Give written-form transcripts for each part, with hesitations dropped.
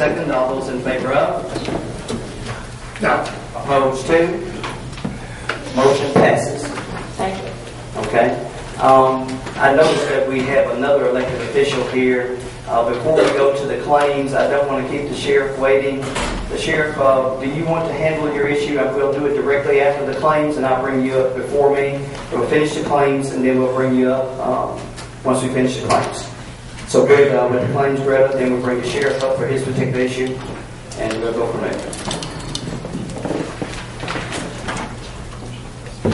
second. All those in favor of? No. Opposed to? Motion passes. Thank you. Okay. I noticed that we have another elected official here. Before we go to the claims, I don't want to keep the sheriff waiting. The sheriff, do you want to handle your issue? We'll do it directly after the claims, and I'll bring you up before me. We'll finish the claims, and then we'll bring you up once we finish the claims. So good with the claims, Greta. Then we'll bring the sheriff up for his particular issue, and we'll go from there.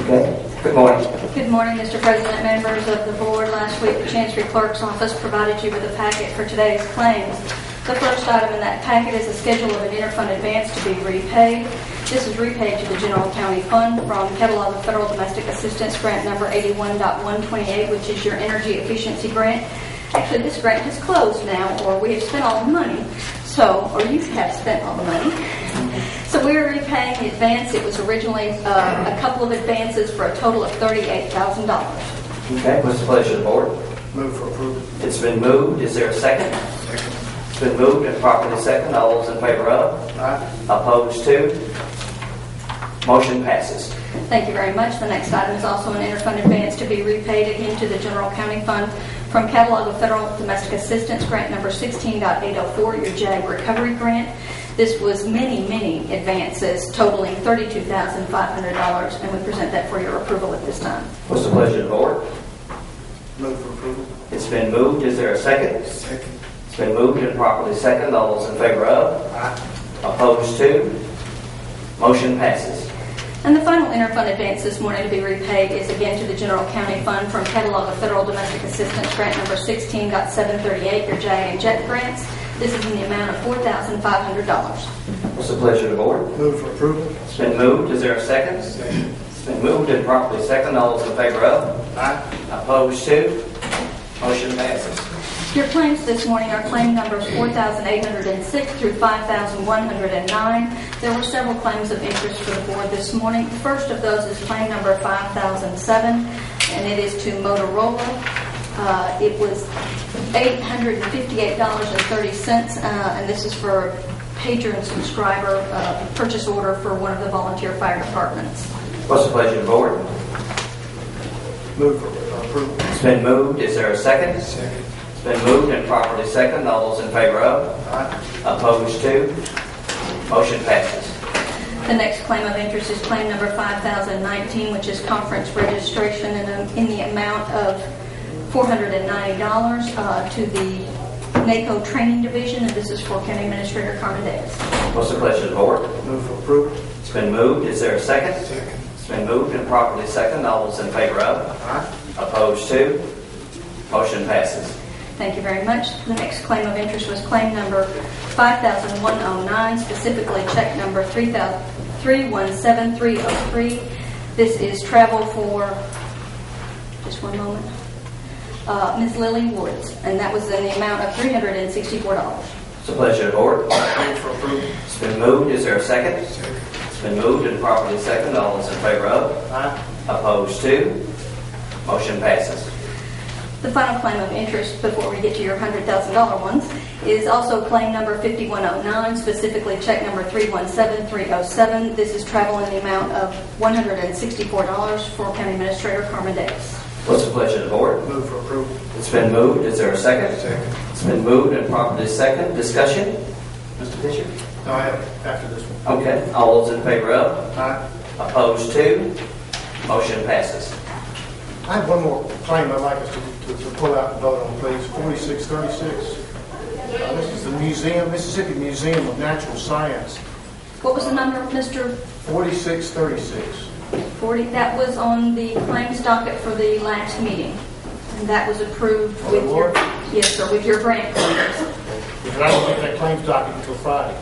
Okay. Good morning. Good morning, Mr. President, members of the board. Last week, the Chancery Clerk's Office provided you with a packet for today's claims. The first item in that packet is a schedule of an interfund advance to be repaid. This is repaid to the General County Fund from Catalog of Federal Domestic Assistance Grant number 81.128, which is your energy efficiency grant. Actually, this grant has closed now, or we have spent all the money. Or you have spent all the money. So we are repaying the advance. It was originally a couple of advances for a total of $38,000. Okay, what's the pleasure of the board? Move for approval. It's been moved. Is there a second? Second. It's been moved and properly second. All those in favor of? Aye. Opposed to? Motion passes. Thank you very much. The next item is also an interfund advance to be repaid again to the General County Fund from Catalog of Federal Domestic Assistance Grant number 16.804, your JAG Recovery Grant. This was many advances totaling $32,500, and we present that for your approval at this time. What's the pleasure of the board? Move for approval. It's been moved. Is there a second? Second. It's been moved and properly second. All those in favor of? Aye. Opposed to? Motion passes. And the final interfund advance this morning to be repaid is again to the General County Fund from Catalog of Federal Domestic Assistance Grant number 16.738, your JAG and JET grants. This is in the amount of $4,500. What's the pleasure of the board? Move for approval. It's been moved. Is there a second? Second. It's been moved and properly second. All those in favor of? Aye. Opposed to? Motion passes. Your claims this morning are claim numbers 4,806 through 5,109. There were several claims of interest for the board this morning. The first of those is claim number 5,007, and it is to Motorola. It was $858.30, and this is for a pager and subscriber purchase order for one of the volunteer fire departments. What's the pleasure of the board? Move for approval. It's been moved. Is there a second? Second. It's been moved and properly second. All those in favor of? Aye. Opposed to? Motion passes. The next claim of interest is claim number 5,019, which is conference registration in the amount of $490 to the NACO Training Division, and this is for County Administrator Carmen Davis. What's the pleasure of the board? Move for approval. It's been moved. Is there a second? Second. It's been moved and properly second. All those in favor of? Aye. Opposed to? Motion passes. Thank you very much. The next claim of interest was claim number 5,109, specifically check number 317303. This is travel for, just one moment, Ms. Lily Woods, and that was in the amount of $364. It's a pleasure of the board. Move for approval. It's been moved. Is there a second? Second. It's been moved and properly second. All those in favor of? Aye. Opposed to? Motion passes. The final claim of interest before we get to your $100,000 ones is also claim number 5109, specifically check number 317307. This is travel in the amount of $164 for County Administrator Carmen Davis. What's the pleasure of the board? Move for approval. It's been moved. Is there a second? Second. It's been moved and properly second. Discussion? Mr. Fisher? No, I have after this one. Okay. All those in favor of? Aye. Opposed to? Motion passes. I have one more claim I'd like us to pull out and vote on, please. 4636. This is the museum, Mississippi Museum of Natural Science. What was the number, Mr. 4636. 40? That was on the claims docket for the last meeting, and that was approved with your, yes, sir, with your grant claims. Because I don't get that claims docket until Friday.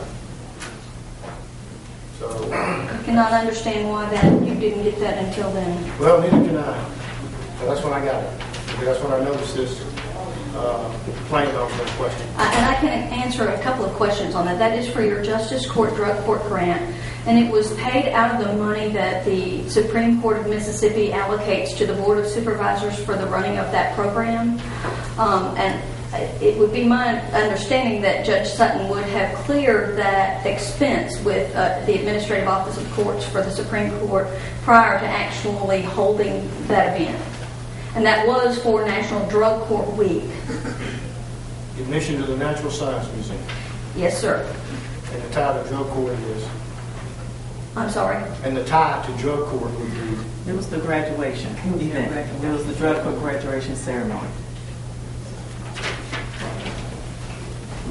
So, I cannot understand why that you didn't get that until then. well, neither can I. So that's when I got it. Because that's when I noticed this claim on the question. And I can answer a couple of questions on that. That is for your Justice Court Drug Court grant, and it was paid out of the money that the Supreme Court of Mississippi allocates to the Board of Supervisors for the running of that program. And it would be my understanding that Judge Sutton would have cleared that expense with the Administrative Office of Courts for the Supreme Court prior to actually holding that event. And that was for National Drug Court Week. Admission to the Natural Science Museum. Yes, sir. And the tie to drug court is. I'm sorry. And the tie to drug court would be. It was the graduation event. It was the drug court graduation ceremony.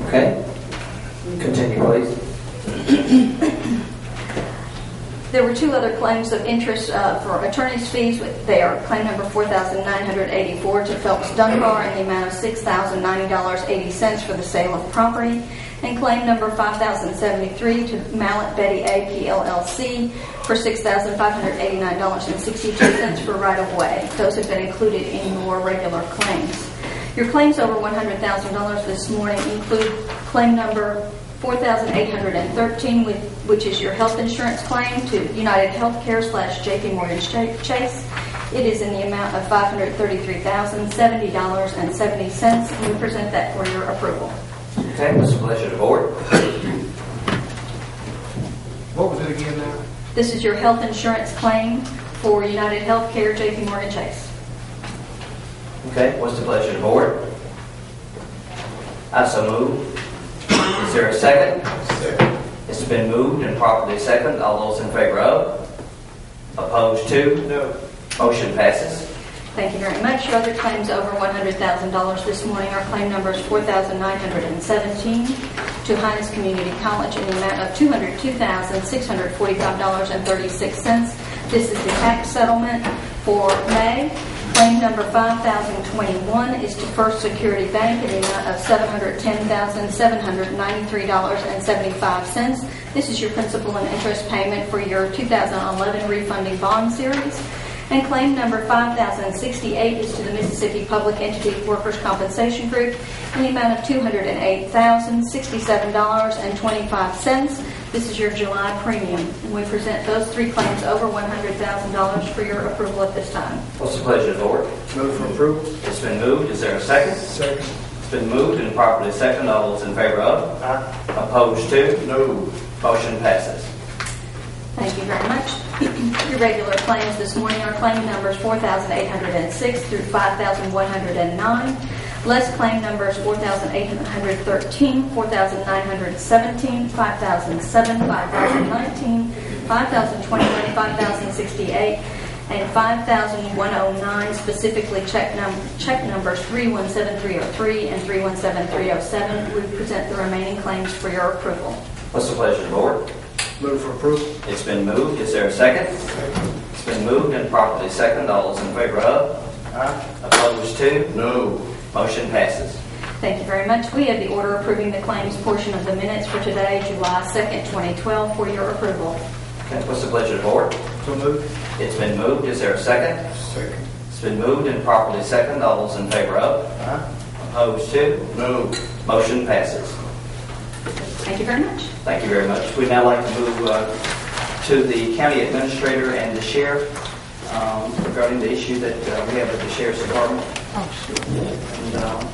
Okay. Continue, please. There were two other claims of interest for attorney's fees. They are claim number 4,984 to Phelps Dunbar in the amount of $6,090.80 for the sale of property, and claim number 5,073 to Mallet Betty A. PLLC for $6,589.62 for right-of-way. Those have been included in your regular claims. Your claims over $100,000 this morning include claim number 4,813, which is your health insurance claim to United Healthcare / JP Morgan Chase. It is in the amount of $533,070.70, and we present that for your approval. Okay, what's the pleasure of the board? What was it again now? This is your health insurance claim for United Healthcare JP Morgan Chase. Okay, what's the pleasure of the board? I so move. Is there a second? Second. It's been moved and properly seconded. All those in favor of? Opposed to? No. Motion passes. Thank you very much. Your other claims over $100,000 this morning are claim numbers 4,917 to Hinds Community College in the amount of $202,645.36. This is the tax settlement for May. Claim number 5,021 is to First Security Bank in the amount of $710,793.75. This is your principal and interest payment for your 2011 refunding bond series. And claim number 5,068 is to the Mississippi Public Entity Workers' Compensation Group in the amount of $208,067.25. This is your July premium. And we present those three claims over $100,000 for your approval at this time. What's the pleasure of the board? Move for approval. It's been moved. Is there a second? Second. It's been moved and properly seconded. All those in favor of? Aye. Opposed to? No. Motion passes. Thank you very much. Your regular claims this morning are claim numbers 4,806 through 5,109. Less claim numbers 4,813, 4,917, 5,007, 5,019, 5,021, 5,068, and 5,109, specifically check numbers 317,303 and 317,307. We present the remaining claims for your approval. What's the pleasure of the board? Move for approval. It's been moved. Is there a second? It's been moved and properly seconded. All those in favor of? Aye. Opposed to? No. Motion passes. Thank you very much. We have the order approving the claims portion of the minutes for today, July 2nd, 2012, for your approval. Okay, what's the pleasure of the board? So moved. It's been moved. Is there a second? Second. It's been moved and properly seconded. All those in favor of? Aye. Opposed to? No. Motion passes. Thank you very much. Thank you very much. We'd now like to move to the county administrator and the sheriff regarding the issue that we have with the sheriff's department. Oh, sure. And,